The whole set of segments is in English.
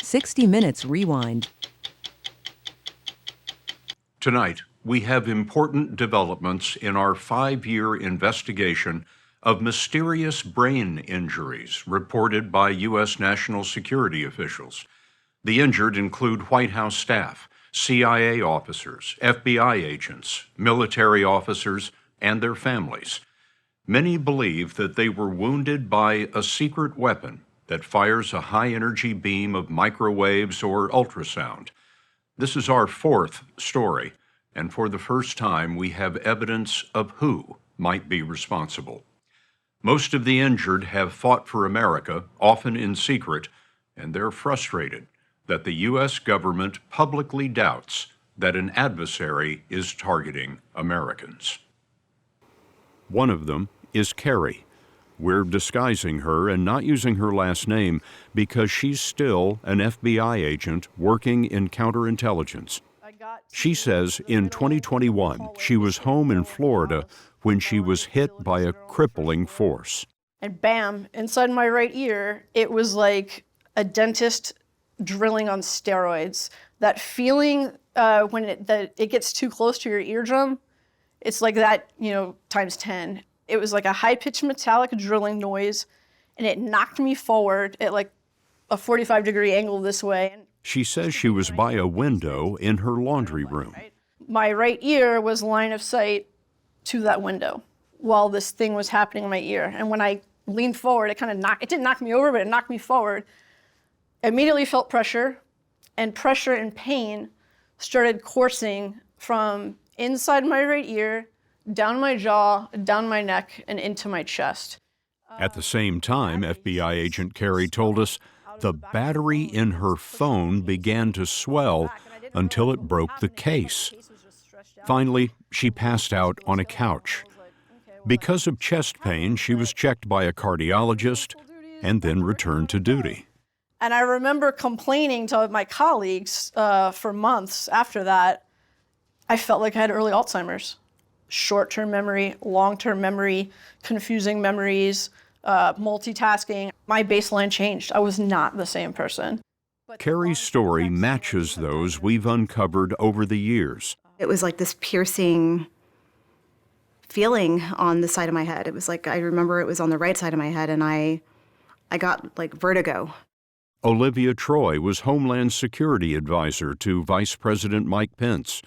60 Minutes Rewind. Tonight, we have important developments in our 5-year investigation of mysterious brain injuries reported by U.S. national security officials. The injured include White House staff, CIA officers, FBI agents, military officers, and their families. Many believe that they were wounded by a secret weapon that fires a high-energy beam of microwaves or ultrasound. This is our 4th story, and for the first time we have evidence of who might be responsible. Most of the injured have fought for America, often in secret, and they're frustrated that the U.S. government publicly doubts that an adversary is targeting Americans. One of them is Carrie. We're disguising her and not using her last name because she's still an FBI agent working in counterintelligence. She says in 2021 she was home in Florida when she was hit by a crippling force. And bam, inside my right ear, it was like a dentist drilling on steroids. That feeling when it gets too close to your eardrum, it's like that, times 10. It was like a high-pitched metallic drilling noise, and it knocked me forward at like a 45-degree angle this way. She says she was by a window in her laundry room. My right ear was line of sight to that window while this thing was happening in my ear. And when I leaned forward, it didn't knock me over, but it knocked me forward. I immediately felt pressure, and pain started coursing from inside my right ear, down my jaw, down my neck, and into my chest. At the same time, FBI agent Carrie told us the battery in her phone began to swell until it broke the case. Finally, she passed out on a couch. Because of chest pain, she was checked by a cardiologist and then returned to duty. And I remember complaining to my colleagues for months after that. I felt like I had early Alzheimer's. Short-term memory, long-term memory, confusing memories, multitasking. My baseline changed. I was not the same person. Carrie's story matches those we've uncovered over the years. It was like this piercing feeling on the side of my head. It was like, I remember it was on the right side of my head, and I got like vertigo. Olivia Troy was Homeland Security Advisor to Vice President Mike Pence.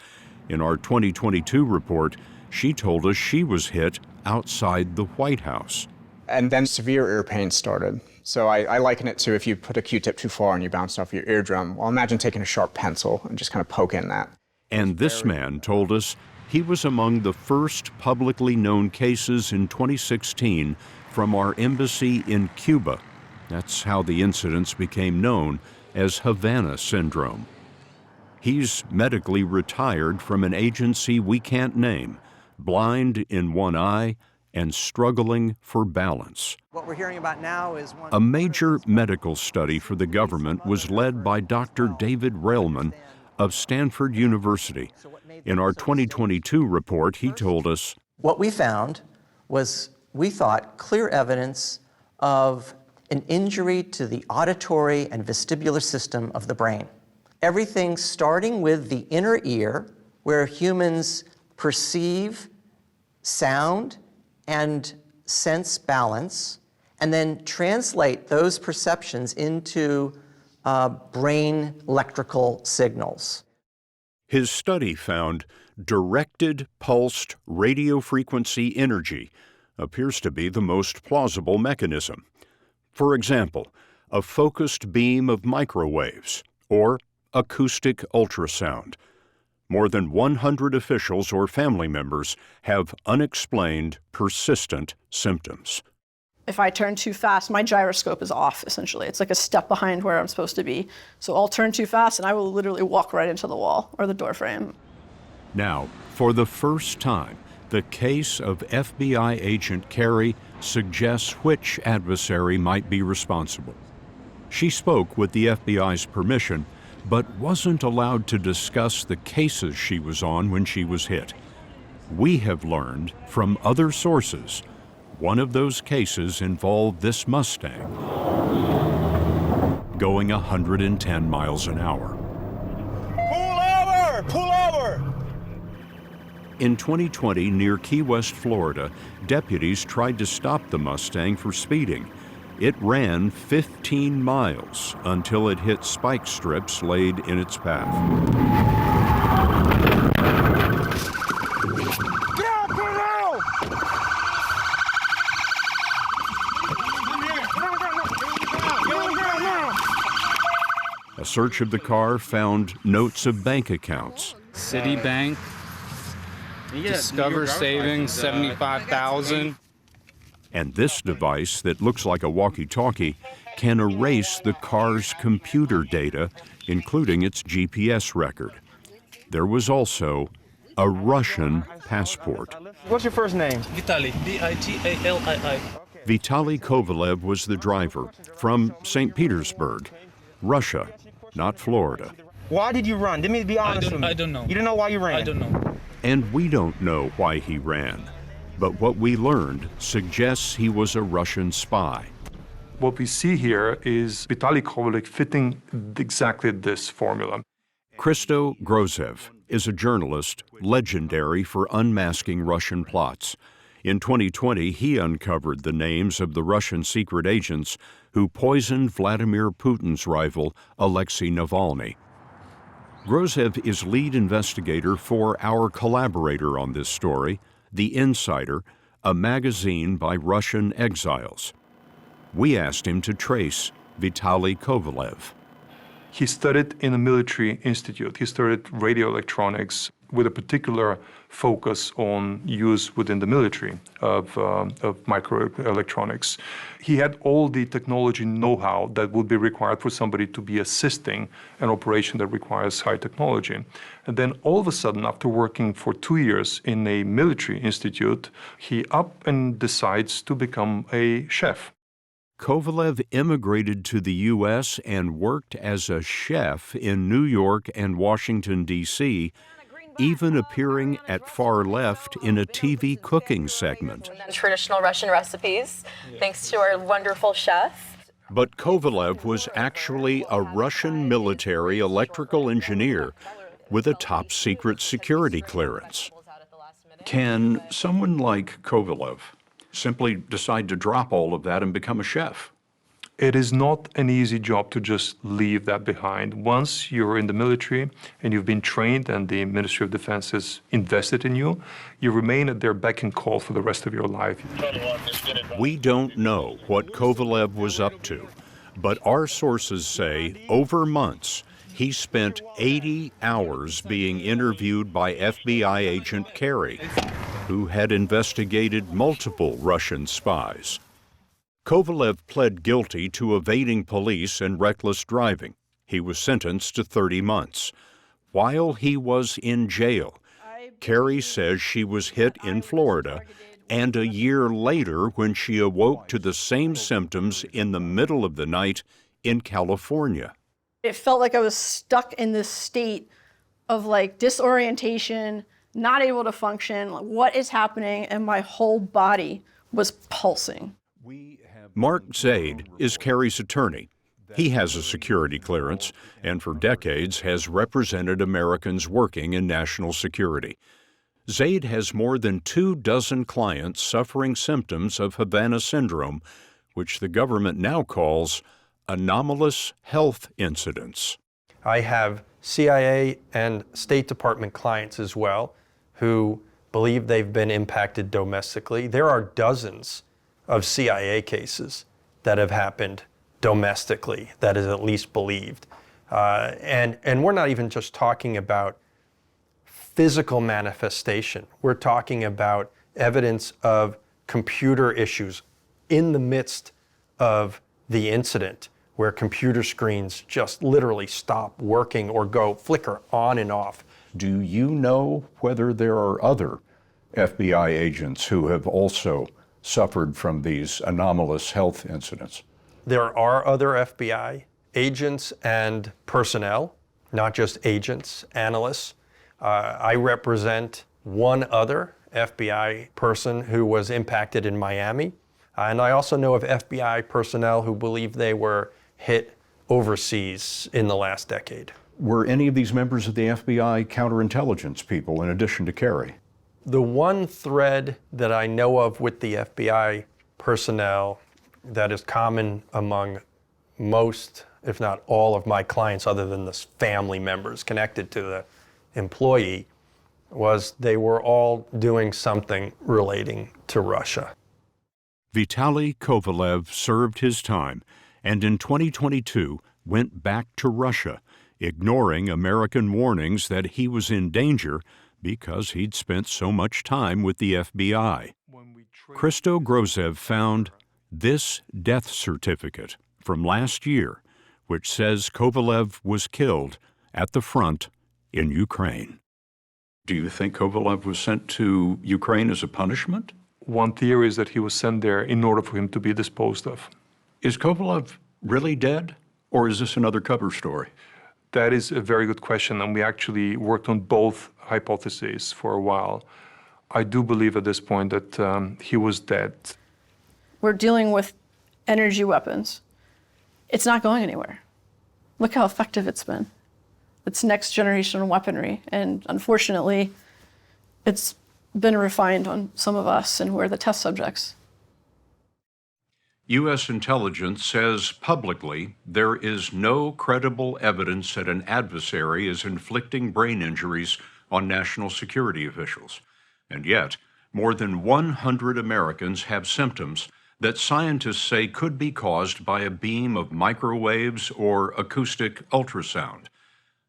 In our 2022 report, she told us she was hit outside the White House. And then severe ear pain started. So I liken it to if you put a Q-tip too far and you bounce off your eardrum. Well, imagine taking a sharp pencil and just kind of poking that. And this man told us he was among the first publicly known cases in 2016 from our embassy in Cuba. That's how the incidents became known as Havana Syndrome. He's medically retired from an agency we can't name, blind in one eye and struggling for balance. What we're hearing about now is a major medical study for the government was led by Dr. David Railman of Stanford University. In our 2022 report, he told us, what we found was, we thought, clear evidence of an injury to the auditory and vestibular system of the brain. Everything starting with the inner ear, where humans perceive sound and sense balance, and then translate those perceptions into brain electrical signals. His study found directed pulsed radiofrequency energy appears to be the most plausible mechanism. For example, a focused beam of microwaves or acoustic ultrasound. More than 100 officials or family members have unexplained, persistent symptoms. If I turn too fast, my gyroscope is off, essentially. It's like a step behind where I'm supposed to be. So I'll turn too fast and I will literally walk right into the wall or the door frame. Now, for the first time, the case of FBI agent Carrie suggests which adversary might be responsible. She spoke with the FBI's permission, but wasn't allowed to discuss the cases she was on when she was hit. We have learned from other sources one of those cases involved this Mustang. going 110 miles an hour. Pull over! Pull over! In 2020, near Key West, Florida, deputies tried to stop the Mustang for speeding. It ran 15 miles until it hit spike strips laid in its path. Get out, put it out! Come here! Get on the ground now! A search of the car found notes of bank accounts. Citibank, Discover Savings, 75,000. And this device that looks like a walkie-talkie can erase the car's computer data, including its GPS record. There was also a Russian passport. What's your first name? Vitaly, Vitalii. Vitaly Kovalev was the driver from St. Petersburg, Russia, not Florida. Why did you run? Let me be honest with me. I don't know. You don't know why you ran? I don't know. And we don't know why he ran. But what we learned suggests he was a Russian spy. What we see here is Vitaly Kovalev fitting exactly this formula. Christo Grozev is a journalist legendary for unmasking Russian plots. In 2020, he uncovered the names of the Russian secret agents who poisoned Vladimir Putin's rival, Alexei Navalny. Grozev is lead investigator for our collaborator on this story, The Insider, a magazine by Russian exiles. We asked him to trace Vitaly Kovalev. He studied in a military institute. He studied radio electronics with a particular focus on use within the military of microelectronics. He had all the technology know-how that would be required for somebody to be assisting an operation that requires high technology. And then all of a sudden, after working for 2 years in a military institute, he up and decides to become a chef. Kovalev immigrated to the U.S. and worked as a chef in New York and Washington, D.C., even appearing at Far Left in a TV cooking segment. Traditional Russian recipes, thanks to our wonderful chef. But Kovalev was actually a Russian military electrical engineer with a top-secret security clearance. Can someone like Kovalev simply decide to drop all of that and become a chef? It is not an easy job to just leave that behind. Once you're in the military and you've been trained and the Ministry of Defense has invested in you, you remain at their beck and call for the rest of your life. We don't know what Kovalev was up to, but our sources say over months he spent 80 hours being interviewed by FBI agent Kerry, who had investigated multiple Russian spies. Kovalev pled guilty to evading police and reckless driving. He was sentenced to 30 months. While he was in jail, Kerry says she was hit in Florida, and a year later when she awoke to the same symptoms in the middle of the night in California. It felt like I was stuck in this state of like disorientation, not able to function, like, what is happening, and my whole body was pulsing. Mark Zaid is Kerry's attorney. He has a security clearance and for decades has represented Americans working in national security. Zaid has more than 24 clients suffering symptoms of Havana Syndrome, which the government now calls anomalous health incidents. I have CIA and State Department clients as well who believe they've been impacted domestically. There are dozens of CIA cases that have happened domestically, that is at least believed. And we're not even just talking about physical manifestation. We're talking about evidence of computer issues in the midst of the incident, where computer screens just literally stop working or go flicker on and off. Do you know whether there are other FBI agents who have also suffered from these anomalous health incidents? There are other FBI agents and personnel, not just agents, analysts. I represent one other FBI person who was impacted in Miami. And I also know of FBI personnel who believe they were hit overseas in the last decade. Were any of these members of the FBI counterintelligence people in addition to Kerry? The one thread that I know of with the FBI personnel that is common among most, if not all, of my clients, other than the family members connected to the employee, was they were all doing something relating to Russia. Vitaly Kovalev served his time and in 2022 went back to Russia, ignoring American warnings that he was in danger because he'd spent so much time with the FBI. Christo Grozev found this death certificate from last year, which says Kovalev was killed at the front in Ukraine. Do you think Kovalev was sent to Ukraine as a punishment? One theory is that he was sent there in order for him to be disposed of. Is Kovalev really dead, or is this another cover story? That is a very good question, and we actually worked on both hypotheses for a while. I do believe at this point that he was dead. We're dealing with energy weapons. It's not going anywhere. Look how effective it's been. It's next generation weaponry, and unfortunately, it's been refined on some of us, and we're the test subjects. U.S. intelligence says publicly there is no credible evidence that an adversary is inflicting brain injuries on national security officials. And yet, more than 100 Americans have symptoms that scientists say could be caused by a beam of microwaves or acoustic ultrasound.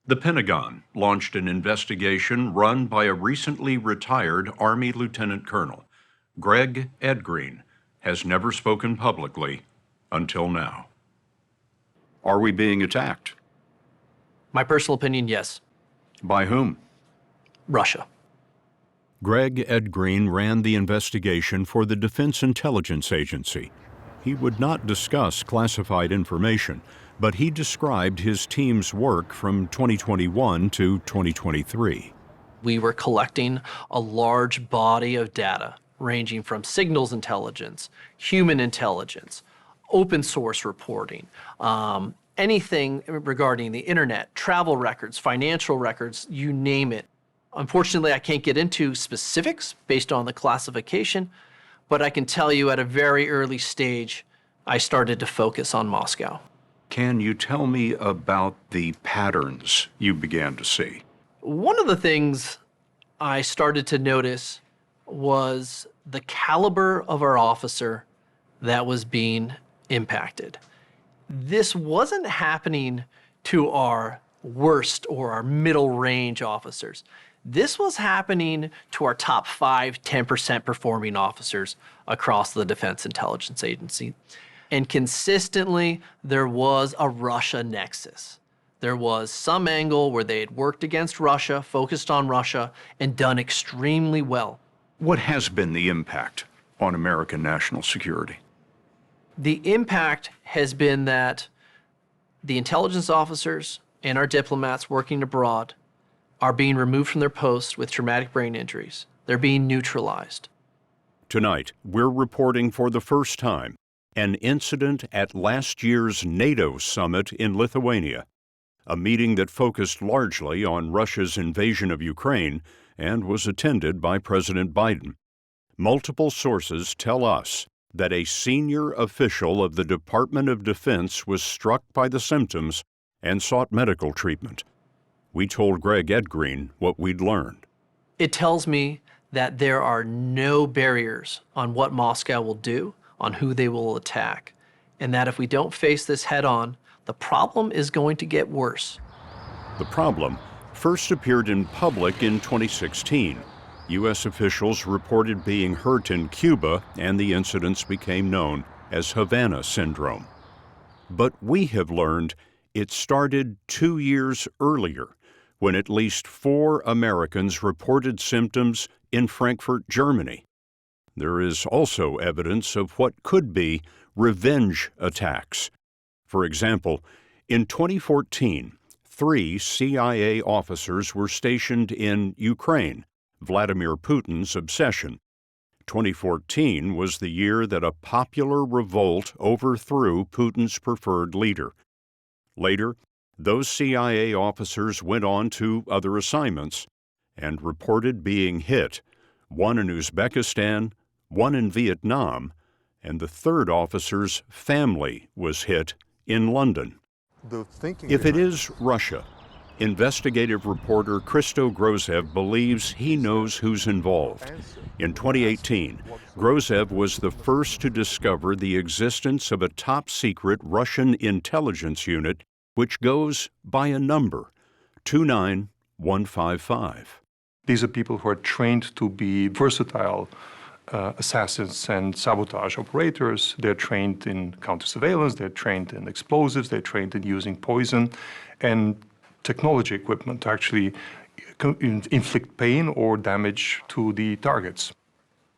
The Pentagon launched an investigation run by a recently retired Army Lieutenant Colonel. Greg Edgreen has never spoken publicly until now. Are we being attacked? My personal opinion, yes. By whom? Russia. Greg Edgreen ran the investigation for the Defense Intelligence Agency. He would not discuss classified information, but he described his team's work from 2021 to 2023. We were collecting a large body of data ranging from signals intelligence, human intelligence, open source reporting, anything regarding the internet, travel records, financial records, you name it. Unfortunately, I can't get into specifics based on the classification, but I can tell you at a very early stage, I started to focus on Moscow. Can you tell me about the patterns you began to see? One of the things I started to notice was the caliber of our officer that was being impacted. This wasn't happening to our worst or our middle range officers. This was happening to our top 5, 10% performing officers across the Defense Intelligence Agency. And consistently, there was a Russia nexus. There was some angle where they had worked against Russia, focused on Russia, and done extremely well. What has been the impact on American national security? The impact has been that the intelligence officers and our diplomats working abroad are being removed from their posts with traumatic brain injuries. They're being neutralized. Tonight, we're reporting for the first time an incident at last year's NATO summit in Lithuania, a meeting that focused largely on Russia's invasion of Ukraine and was attended by President Biden. Multiple sources tell us that a senior official of the Department of Defense was struck by the symptoms and sought medical treatment. We told Greg Edgreen what we'd learned. It tells me that there are no barriers on what Moscow will do, on who they will attack, and that if we don't face this head on, the problem is going to get worse. The problem first appeared in public in 2016. U.S. officials reported being hurt in Cuba, and the incidents became known as Havana Syndrome. But we have learned it started 2 years earlier, when at least 4 Americans reported symptoms in Frankfurt, Germany. There is also evidence of what could be revenge attacks. For example, in 2014, 3 CIA officers were stationed in Ukraine, Vladimir Putin's obsession. 2014 was the year that a popular revolt overthrew Putin's preferred leader. Later, those CIA officers went on to other assignments and reported being hit, one in Uzbekistan, one in Vietnam, and the third officer's family was hit in London. If it is Russia, investigative reporter Christo Grozev believes he knows who's involved. In 2018, Grozev was the first to discover the existence of a top-secret Russian intelligence unit which goes by a number, 29155. These are people who are trained to be versatile assassins and sabotage operators. They're trained in counter-surveillance, they're trained in explosives, they're trained in using poison and technology equipment to actually inflict pain or damage to the targets.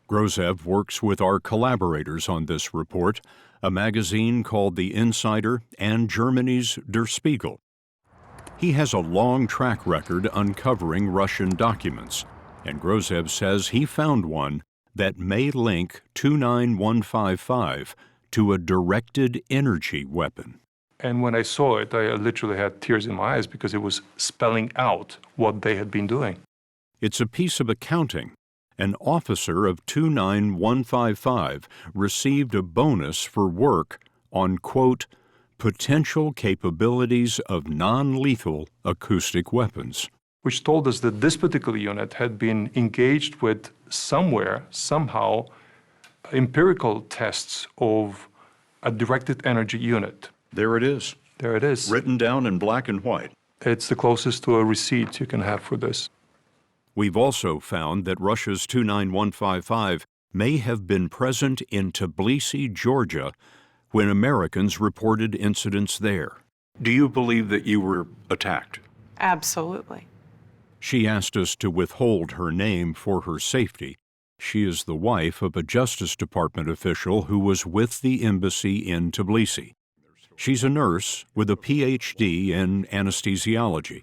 Grozev works with our collaborators on this report, a magazine called The Insider and Germany's Der Spiegel. He has a long track record uncovering Russian documents, and Grozev says he found one that may link 29155 to a directed energy weapon. And when I saw it, I literally had tears in my eyes because it was spelling out what they had been doing. It's a piece of accounting. An officer of 29155 received a bonus for work on, quote, potential capabilities of non-lethal acoustic weapons, which told us that this particular unit had been engaged with somewhere, somehow, empirical tests of a directed energy unit. There it is. There it is. Written down in black and white. It's the closest to a receipt you can have for this. We've also found that Russia's 29155 may have been present in Tbilisi, Georgia, when Americans reported incidents there. Do you believe that you were attacked? Absolutely. She asked us to withhold her name for her safety. She is the wife of a Justice Department official who was with the embassy in Tbilisi. She's a nurse with a PhD in anesthesiology.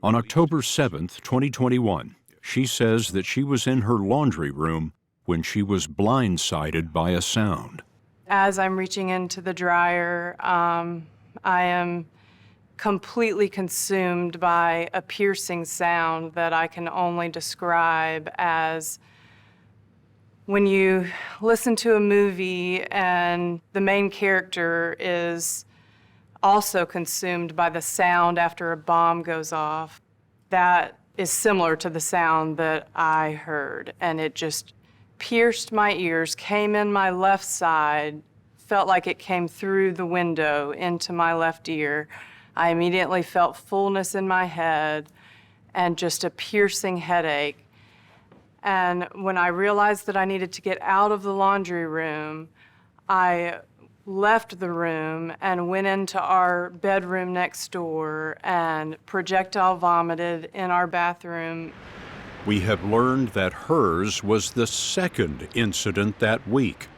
On October 7, 2021, she says that she was in her laundry room when she was blindsided by a sound. As I'm reaching into the dryer, I am completely consumed by a piercing sound that I can only describe as when you listen to a movie and the main character is also consumed by the sound after a bomb goes off. That is similar to the sound that I heard, and it just pierced my ears, came in my left side, felt like it came through the window into my left ear. I immediately felt fullness in my head and just a piercing headache. And when I realized that I needed to get out of the laundry room, I left the room and went into our bedroom next door and projectile vomited in our bathroom. We have learned that hers was the second incident that week.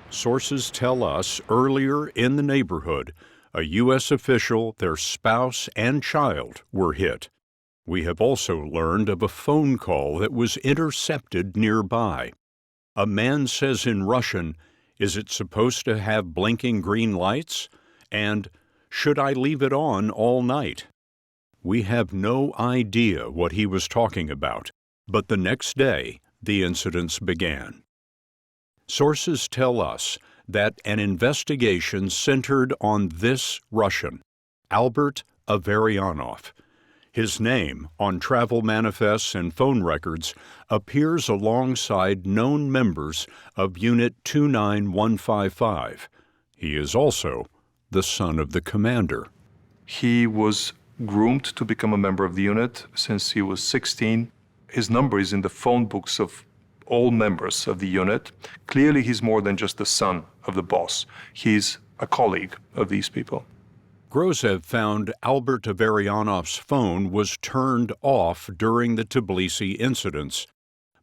Sources tell us earlier in the neighborhood, a U.S. official, their spouse, and child were hit. We have also learned of a phone call that was intercepted nearby. A man says in Russian, "Is it supposed to have blinking green lights?" And, "Should I leave it on all night?" We have no idea what he was talking about, but the next day, the incidents began. Sources tell us that an investigation centered on this Russian, Albert Averyanov. His name, on travel manifests and phone records, appears alongside known members of Unit 29155. He is also the son of the commander. He was groomed to become a member of the unit since he was 16. His number is in the phone books of all members of the unit. Clearly, he's more than just the son of the boss. He's a colleague of these people. Grozev found Albert Averyanov's phone was turned off during the Tbilisi incidents,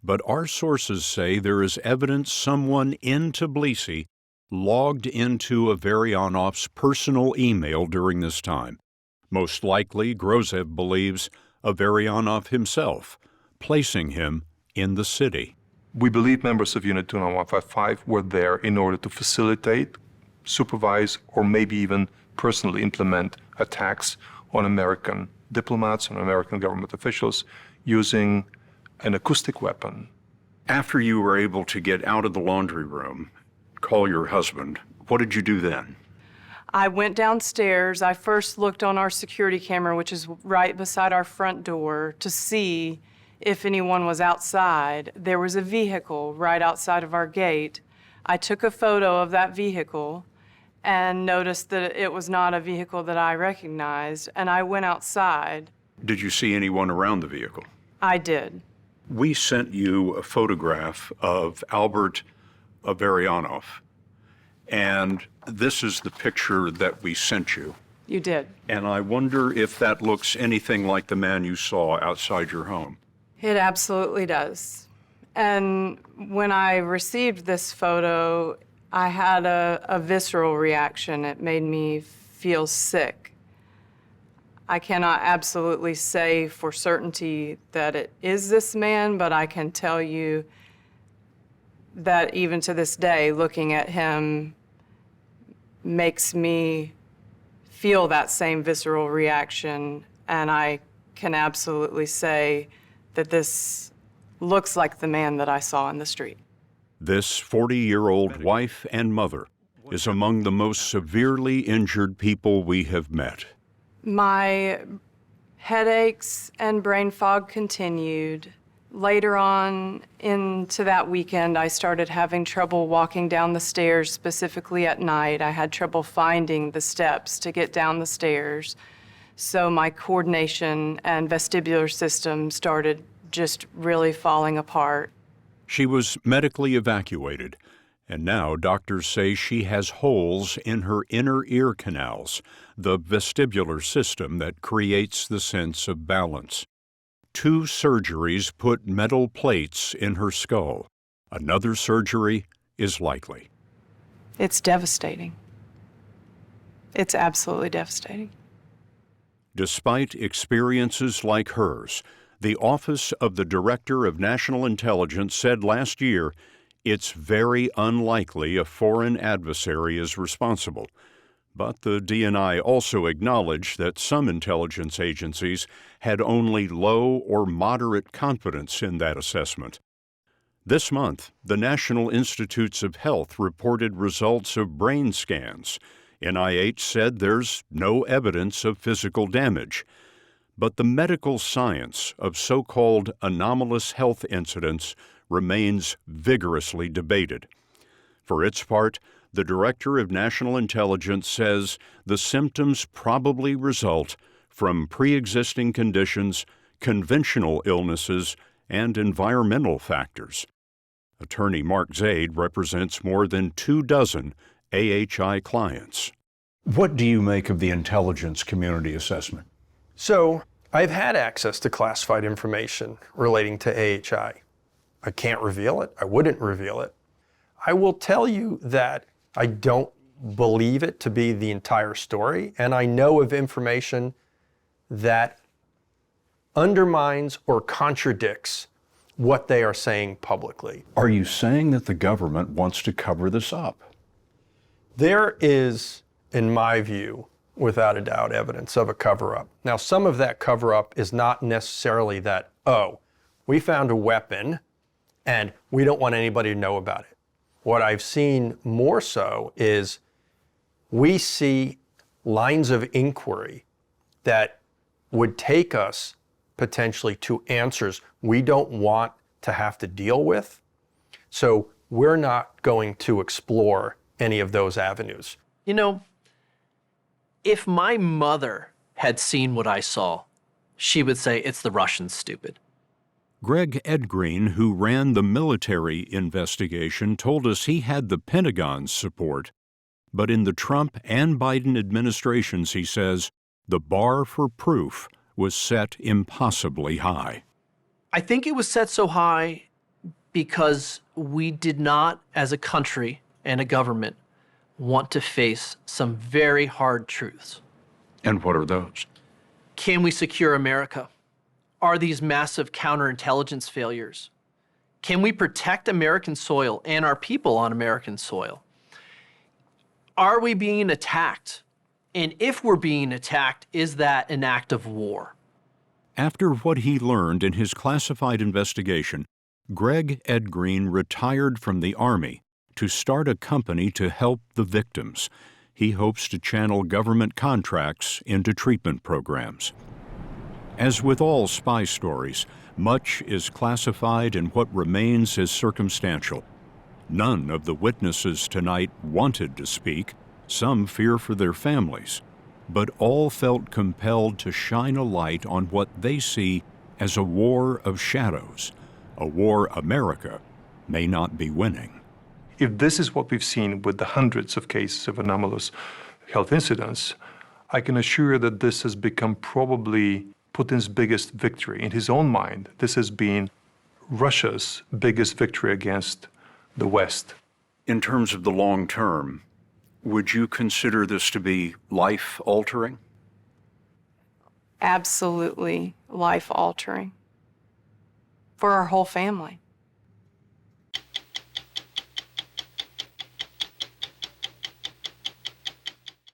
but our sources say there is evidence someone in Tbilisi logged into Averyanov's personal email during this time. Most likely, Grozev believes Averyanov himself, placing him in the city. We believe members of Unit 29155 were there in order to facilitate, supervise, or maybe even personally implement attacks on American diplomats and American government officials using an acoustic weapon. After you were able to get out of the laundry room, call your husband, what did you do then? I went downstairs. I first looked on our security camera, which is right beside our front door, to see if anyone was outside. There was a vehicle right outside of our gate. I took a photo of that vehicle and noticed that it was not a vehicle that I recognized, and I went outside. Did you see anyone around the vehicle? I did. We sent you a photograph of Albert Averianov, and this is the picture that we sent you. You did. And I wonder if that looks anything like the man you saw outside your home. It absolutely does. And when I received this photo, I had a visceral reaction. It made me feel sick. I cannot absolutely say for certainty that it is this man, but I can tell you that even to this day, looking at him makes me feel that same visceral reaction, and I can absolutely say that this looks like the man that I saw in the street. This 40-year-old wife and mother is among the most severely injured people we have met. My headaches and brain fog continued. Later on into that weekend, I started having trouble walking down the stairs, specifically at night. I had trouble finding the steps to get down the stairs. So my coordination and vestibular system started just really falling apart. She was medically evacuated, and now doctors say she has holes in her inner ear canals, the vestibular system that creates the sense of balance. 2 surgeries put metal plates in her skull. Another surgery is likely. It's devastating. It's absolutely devastating. Despite experiences like hers, the Office of the Director of National Intelligence said last year it's very unlikely a foreign adversary is responsible. But the DNI also acknowledged that some intelligence agencies had only low or moderate confidence in that assessment. This month, the National Institutes of Health reported results of brain scans. NIH said there's no evidence of physical damage. But the medical science of so-called anomalous health incidents remains vigorously debated. For its part, the Director of National Intelligence says the symptoms probably result from pre-existing conditions, conventional illnesses, and environmental factors. Attorney Mark Zaid represents more than 24 AHI clients. What do you make of the intelligence community assessment? So, I've had access to classified information relating to AHI. I can't reveal it. I wouldn't reveal it. I will tell you that I don't believe it to be the entire story, and I know of information that undermines or contradicts what they are saying publicly. Are you saying that the government wants to cover this up? There is, in my view, without a doubt, evidence of a cover-up. Now, some of that cover-up is not necessarily that, oh, we found a weapon and we don't want anybody to know about it. What I've seen more so is we see lines of inquiry that would take us potentially to answers we don't want to have to deal with. So we're not going to explore any of those avenues. You know, if my mother had seen what I saw, she would say it's the Russians, stupid. Greg Edgreen, who ran the military investigation, told us he had the Pentagon's support. But in the Trump and Biden administrations, he says, the bar for proof was set impossibly high. I think it was set so high because we did not, as a country and a government, want to face some very hard truths. And what are those? Can we secure America? Are these massive counterintelligence failures? Can we protect American soil and our people on American soil? Are we being attacked And if we're being attacked, is that an act of war? After what he learned in his classified investigation, Greg Ed Green retired from the Army to start a company to help the victims. He hopes to channel government contracts into treatment programs. As with all spy stories, much is classified and what remains is circumstantial. None of the witnesses tonight wanted to speak. Some fear for their families, but all felt compelled to shine a light on what they see as a war of shadows, a war America may not be winning. If this is what we've seen with the hundreds of cases of anomalous health incidents, I can assure you that this has become probably Putin's biggest victory. In his own mind, this has been Russia's biggest victory against the West. In terms of the long term, would you consider this to be life-altering? Absolutely life-altering for our whole family.